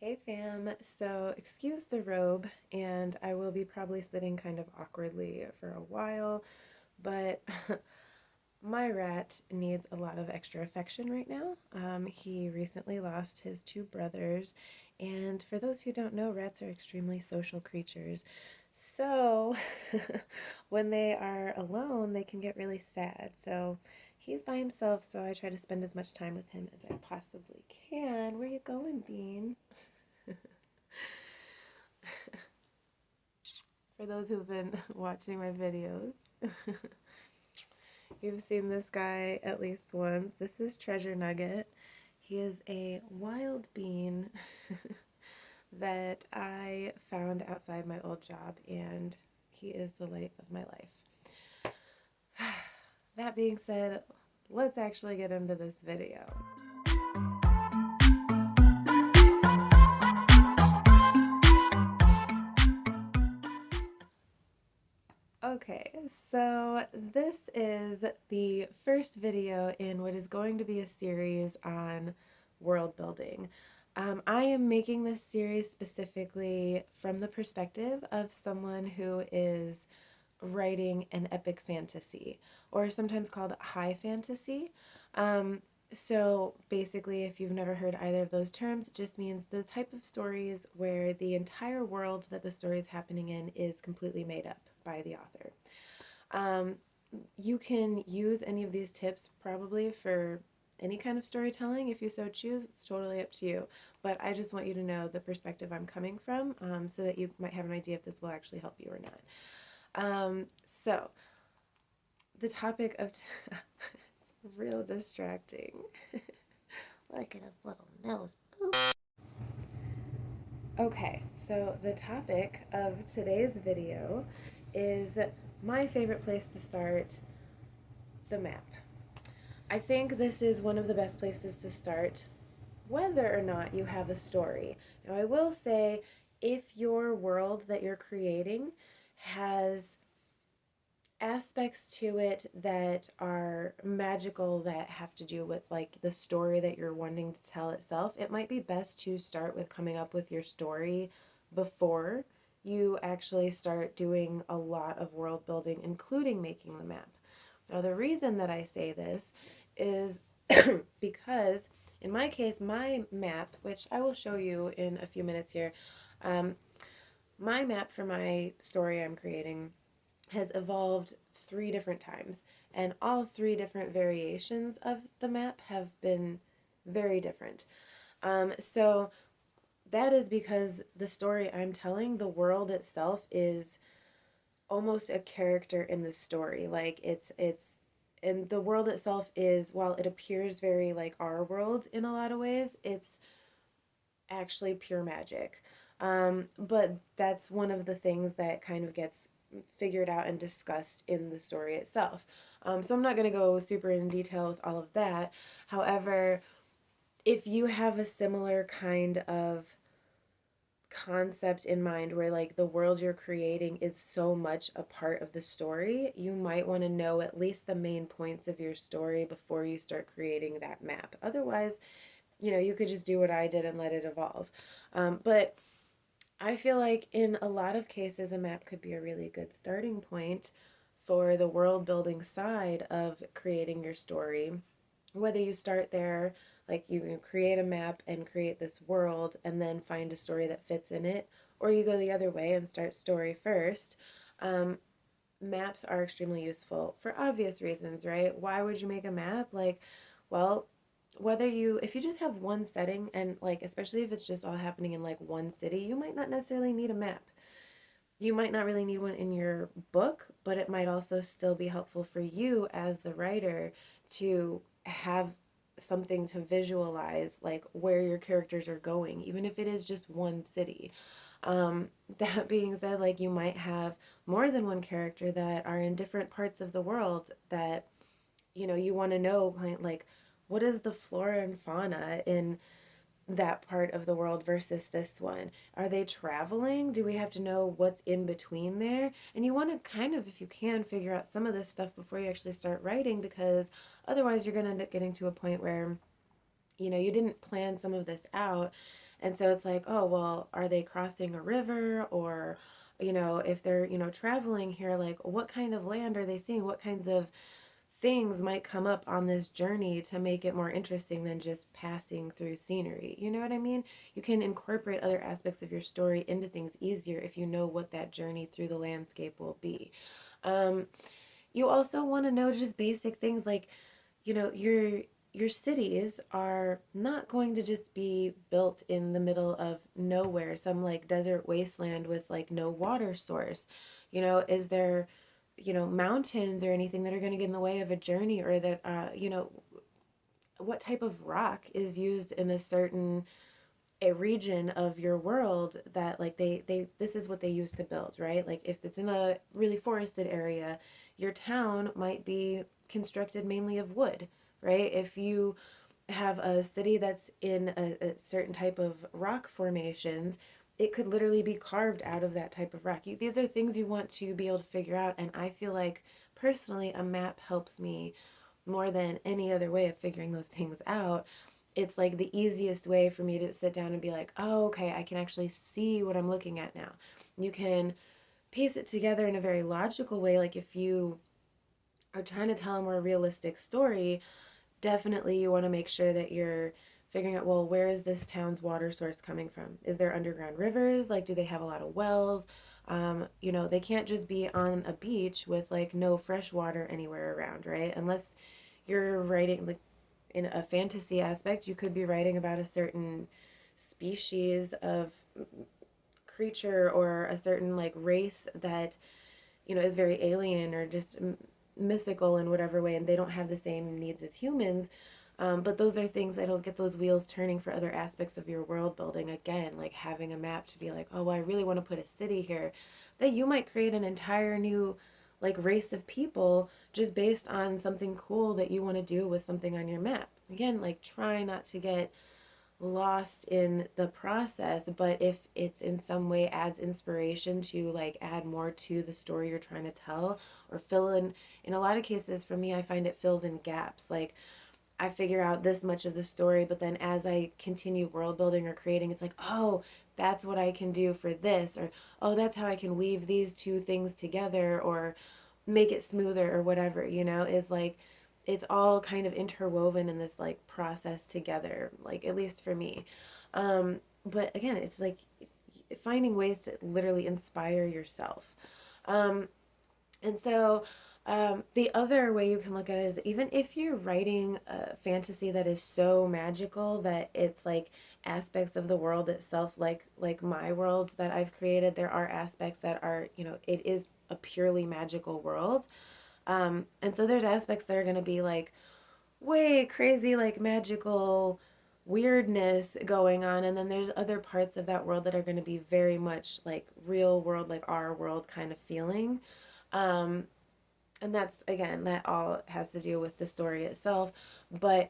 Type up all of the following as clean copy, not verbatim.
Hey fam, so excuse the robe, and I will be probably sitting kind of awkwardly for a while, but my rat needs a lot of extra affection right now. He recently lost his two brothers, and for those who don't know, rats are extremely social creatures. So when they are alone, they can get really sad. So he's by himself, so I try to spend as much time with him as I possibly can. Where you going, Bean? For those who've been watching my videos, you've seen this guy at least once. This is Treasure Nugget. He is a wild bean that I found outside my old job, and he is the light of my life. That being said, let's actually get into this video. Okay, so this is the first video in what is going to be a series on world building. I am making this series specifically from the perspective of someone who is writing an epic fantasy, or sometimes called high fantasy. So basically, if you've never heard either of those terms, it just means the type of stories where the entire world that the story is happening in is completely made up by the author. Um, you can use any of these tips probably for any kind of storytelling if you so choose. It's totally up to you. But I just want you to know the perspective I'm coming from, so that you might have an idea if this will actually help you or not. So the topic of it's real distracting. Look at his little nose. Boop. Okay, so the topic of today's video is my favorite place to start, the map. I think this is one of the best places to start, whether or not you have a story. Now, I will say, if your world that you're creating has aspects to it that are magical that have to do with like the story that you're wanting to tell itself, it might be best to start with coming up with your story before you actually start doing a lot of world building, including making the map. Now, the reason that I say this is because in my case, my map, which I will show you in a few minutes here, my map for my story I'm creating has evolved 3 different times, and all 3 different variations of the map have been very different. So that is because the story I'm telling, the world itself is almost a character in the story. Like and the world itself is, while it appears very like our world in a lot of ways, it's actually pure magic. But that's one of the things that kind of gets figured out and discussed in the story itself. So I'm not going to go super in detail with all of that. However, if you have a similar kind of concept in mind where like the world you're creating is so much a part of the story, you might want to know at least the main points of your story before you start creating that map. Otherwise, you could just do what I did and let it evolve. But I feel like in a lot of cases, a map could be a really good starting point for the world building side of creating your story. Whether you start there, like you can create a map and create this world and then find a story that fits in it, or you go the other way and start story first. Maps are extremely useful for obvious reasons, right? Why would you make a map? Like, well, if you just have one setting, and like especially if it's just all happening in like one city, you might not necessarily need a map. You might not really need one in your book, but it might also still be helpful for you as the writer to have something to visualize, like where your characters are going, even if it is just one city. That being said, like you might have more than one character that are in different parts of the world that you want to know, like what is the flora and fauna in that part of the world versus this one? Are they traveling? Do we have to know what's in between there? And you want to kind of, if you can, figure out some of this stuff before you actually start writing, because otherwise you're going to end up getting to a point where you didn't plan some of this out, And so it's like, oh, well, are they crossing a river? Or, if they're, traveling here, like what kind of land are they seeing? What kinds of things might come up on this journey to make it more interesting than just passing through scenery? You know what I mean? You can incorporate other aspects of your story into things easier if you know what that journey through the landscape will be. Um, you also want to know just basic things like, your cities are not going to just be built in the middle of nowhere, some like desert wasteland with like no water source. Is there, mountains or anything that are going to get in the way of a journey, or that, what type of rock is used in a certain a region of your world that like they this is what they used to build, right? Like if it's in a really forested area, your town might be constructed mainly of wood, right? If you have a city that's in a certain type of rock formations, it could literally be carved out of that type of rock. These are things you want to be able to figure out, and I feel like personally a map helps me more than any other way of figuring those things out. It's like the easiest way for me to sit down and be like, oh, okay, I can actually see what I'm looking at now. You can piece it together in a very logical way. Like if you are trying to tell a more realistic story, definitely you want to make sure that you're figuring out, well, where is this town's water source coming from? Is there underground rivers? Like, do they have a lot of wells? They can't just be on a beach with like no fresh water anywhere around, right? Unless you're writing like in a fantasy aspect, you could be writing about a certain species of creature or a certain like race that is very alien or just mythical in whatever way, and they don't have the same needs as humans. But those are things that'll get those wheels turning for other aspects of your world building. Again, like having a map to be like, oh, well, I really want to put a city here. That you might create an entire new like race of people just based on something cool that you want to do with something on your map. Again, like try not to get lost in the process, but if it's in some way adds inspiration to like add more to the story you're trying to tell, or fill in a lot of cases for me I find it fills in gaps. Like I figure out this much of the story, but then as I continue world building or creating, it's like, oh, that's what I can do for this, or oh, that's how I can weave these two things together, or make it smoother, or whatever, is like it's all kind of interwoven in this like process together, like at least for me. But again, it's like finding ways to literally inspire yourself. Um, and so the other way you can look at it is, even if you're writing a fantasy that is so magical that it's like aspects of the world itself, like my world that I've created, there are aspects that are, it is a purely magical world. And so there's aspects that are going to be like way crazy, like magical weirdness going on. And then there's other parts of that world that are going to be very much like real world, like our world kind of feeling. Um, and that's, again, that all has to do with the story itself. But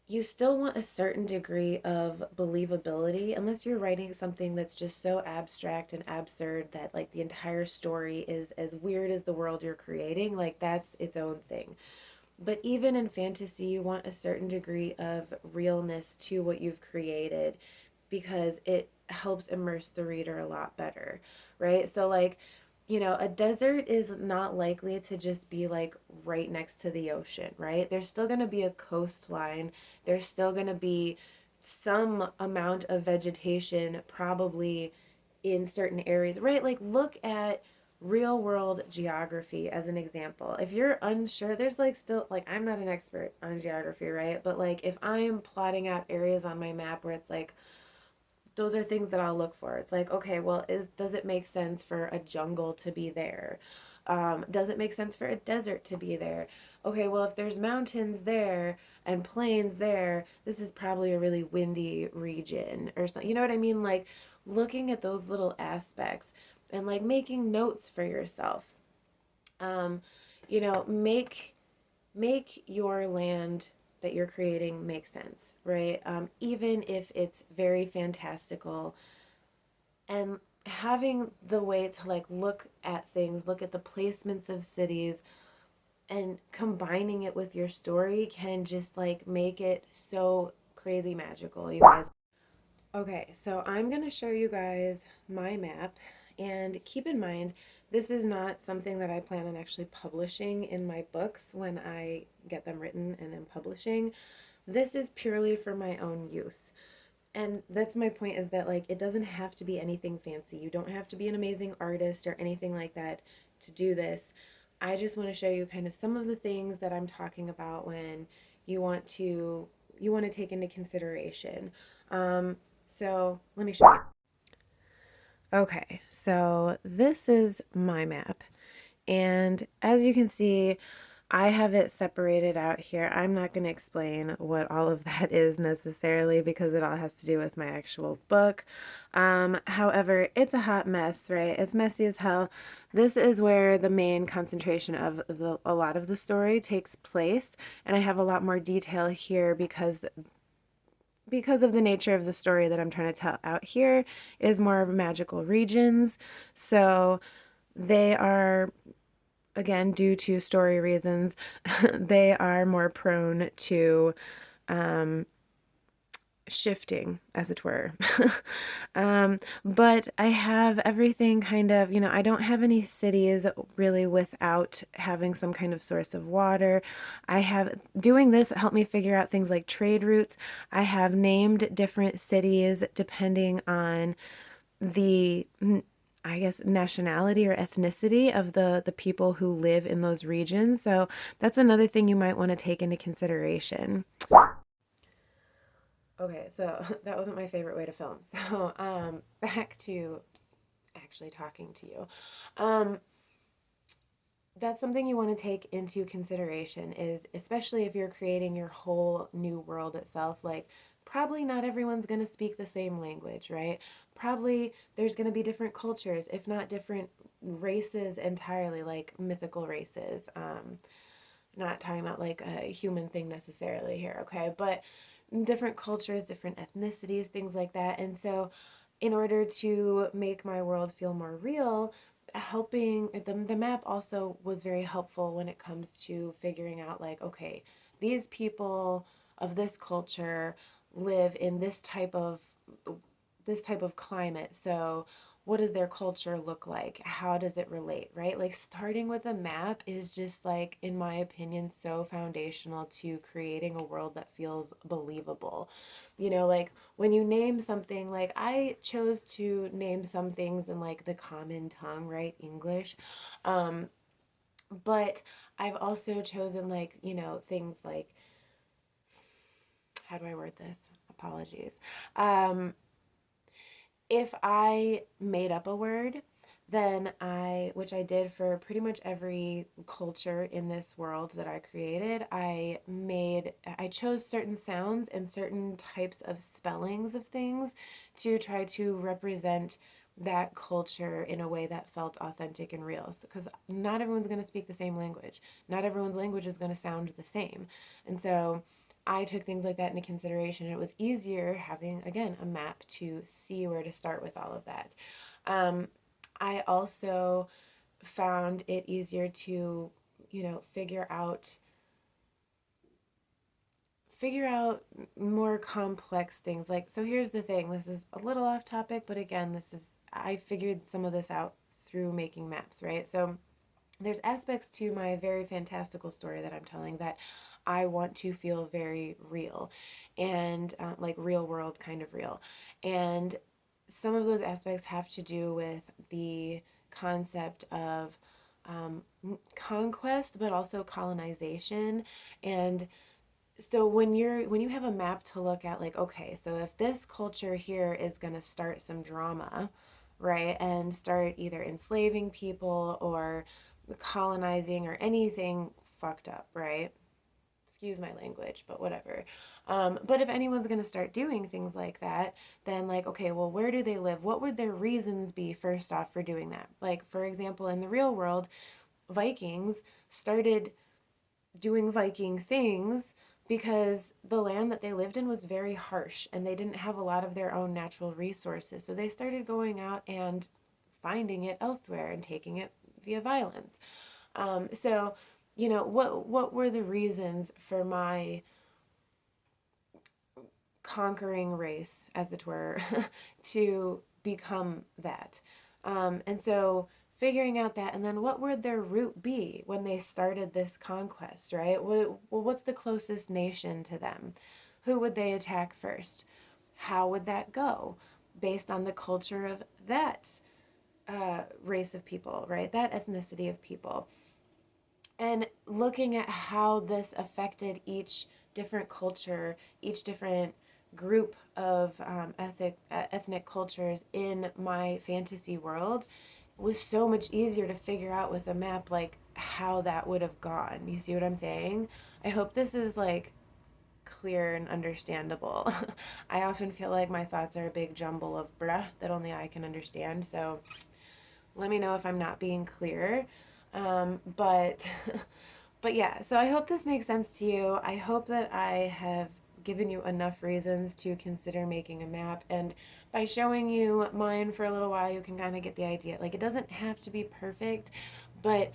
you still want a certain degree of believability, unless you're writing something that's just so abstract and absurd that like the entire story is as weird as the world you're creating. Like that's its own thing. But even in fantasy, you want a certain degree of realness to what you've created, because it helps immerse the reader a lot better, right? So like, a desert is not likely to just be like right next to the ocean, right? There's still going to be a coastline. There's still going to be some amount of vegetation, probably in certain areas, right? Like, look at real world geography as an example. If you're unsure, there's like still, like, I'm not an expert on geography, right? But like, if I'm plotting out areas on my map where it's like, those are things that I'll look for. It's like, okay, well, does it make sense for a jungle to be there? Does it make sense for a desert to be there? Okay, well, if there's mountains there and plains there, this is probably a really windy region or something. You know what I mean? Like looking at those little aspects and like making notes for yourself. Um, make your land that you're creating make sense, right? Even if it's very fantastical, and having the way to like look at things, look at the placements of cities, and combining it with your story can just like make it so crazy magical, you guys. Okay, so I'm going to show you guys my map, and keep in mind, this is not something that I plan on actually publishing in my books when I get them written and am publishing. This is purely for my own use. And that's my point, is that like it doesn't have to be anything fancy. You don't have to be an amazing artist or anything like that to do this. I just want to show you kind of some of the things that I'm talking about when you want to you want to take into consideration. So let me show you. Okay, so this is my map. And as you can see, I have it separated out here. I'm not going to explain what all of that is necessarily because it all has to do with my actual book. However, it's a hot mess, right? It's messy as hell. This is where the main concentration of a lot of the story takes place, and I have a lot more detail here because of the nature of the story that I'm trying to tell out here is more of magical regions. So they are, again, due to story reasons, they are more prone to shifting, as it were. But I have everything kind of, I don't have any cities really without having some kind of source of water. I have, doing this helped me figure out things like trade routes. I have named different cities depending on the, I guess, nationality or ethnicity of the people who live in those regions. So that's another thing you might want to take into consideration. Okay, so that wasn't my favorite way to film. So back to actually talking to you. Um, that's something you want to take into consideration, is especially if you're creating your whole new world itself, like probably not everyone's going to speak the same language, right? Probably there's going to be different cultures, if not different races entirely, like mythical races. Not talking about like a human thing necessarily here, okay? But different cultures, different ethnicities, things like that. And so, in order to make my world feel more real, helping the map also was very helpful when it comes to figuring out, like, okay, these people of this culture live in this type of climate. So what does their culture look like? How does it relate, right? Like starting with a map is just like, in my opinion, so foundational to creating a world that feels believable. Like when you name something, like I chose to name some things in like the common tongue, right? English. But I've also chosen like, things like, how do I word this? Apologies. If I made up a word, then which I did for pretty much every culture in this world that I created, I chose certain sounds and certain types of spellings of things to try to represent that culture in a way that felt authentic and real. Because not everyone's going to speak the same language. Not everyone's language is going to sound the same. And so I took things like that into consideration. It was easier having, again, a map to see where to start with all of that. I also found it easier to, figure out more complex things. Like, so here's the thing, this is a little off topic, but again, I figured some of this out through making maps, right? So there's aspects to my very fantastical story that I'm telling that I want to feel very real and like real world kind of real. And some of those aspects have to do with the concept of conquest, but also colonization. And so when you have a map to look at, like, okay, so if this culture here is going to start some drama, right, and start either enslaving people or colonizing or anything fucked up, right? Excuse my language, but whatever. But if anyone's going to start doing things like that, then, like, okay, well, where do they live? What would their reasons be, first off, for doing that? Like, for example, in the real world, Vikings started doing Viking things because the land that they lived in was very harsh and they didn't have a lot of their own natural resources. So they started going out and finding it elsewhere and taking it via violence. So, what were the reasons for my conquering race, as it were, to become that. And so figuring out that, and then what would their route be when they started this conquest, right? Well, what's the closest nation to them? Who would they attack first? How would that go based on the culture of that race of people, right? That ethnicity of people. And looking at how this affected each different culture, each different group of ethnic cultures in my fantasy world was so much easier to figure out with a map, like how that would have gone. You see what I'm saying? I hope this is like clear and understandable. I often feel like my thoughts are a big jumble of bruh that only I can understand. So let me know if I'm not being clear. But but yeah, so I hope this makes sense to you. I hope that I have given you enough reasons to consider making a map, and by showing you mine for a little while you can kind of get the idea. Like, it doesn't have to be perfect, but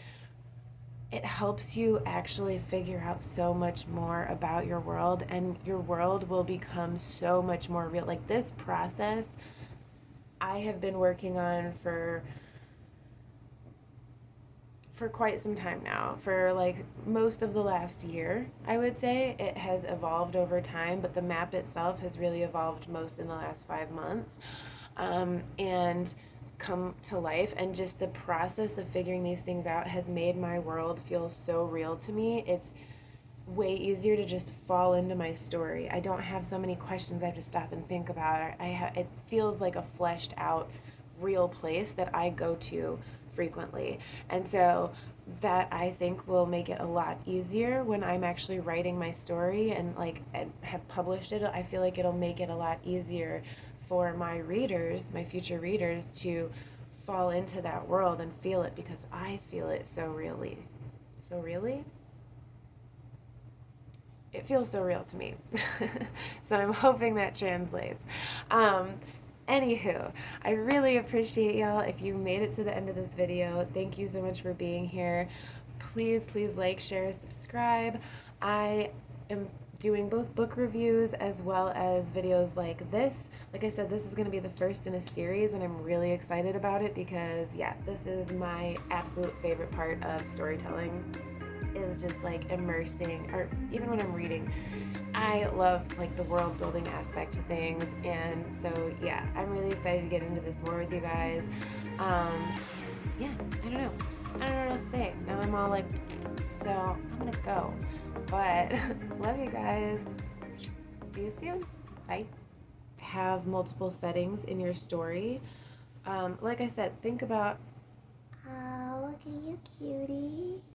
it helps you actually figure out so much more about your world, and your world will become so much more real. Like, this process I have been working on for quite some time now, for like most of the last year. I would say it has evolved over time, but the map itself has really evolved most in the last 5 months, and come to life. And just the process of figuring these things out has made my world feel so real to me. It's way easier to just fall into my story. I don't have so many questions I have to stop and think about. It feels like a fleshed out real place that I go to frequently. And so that, I think, will make it a lot easier when I'm actually writing my story and like and have published it. I feel like it'll make it a lot easier for my readers, my future readers, to fall into that world and feel it, because I feel it so really. So really? It feels so real to me. So I'm hoping that translates. Um, Anywho, I really appreciate y'all. If you made it to the end of this video, thank you so much for being here. Please, please like, share, subscribe. I am doing both book reviews as well as videos like this. Like I said, this is going to be the first in a series, and I'm really excited about it because, yeah, this is my absolute favorite part of storytelling, is just like immersing, or even when I'm reading, I love like the world building aspect to things. And so yeah, I'm really excited to get into this more with you guys. Yeah, I don't know what else to say. Now I'm all like, so I'm gonna go, but love you guys. See you soon. Bye. Have multiple settings in your story. Like I said, think about, Oh, look at you, cutie.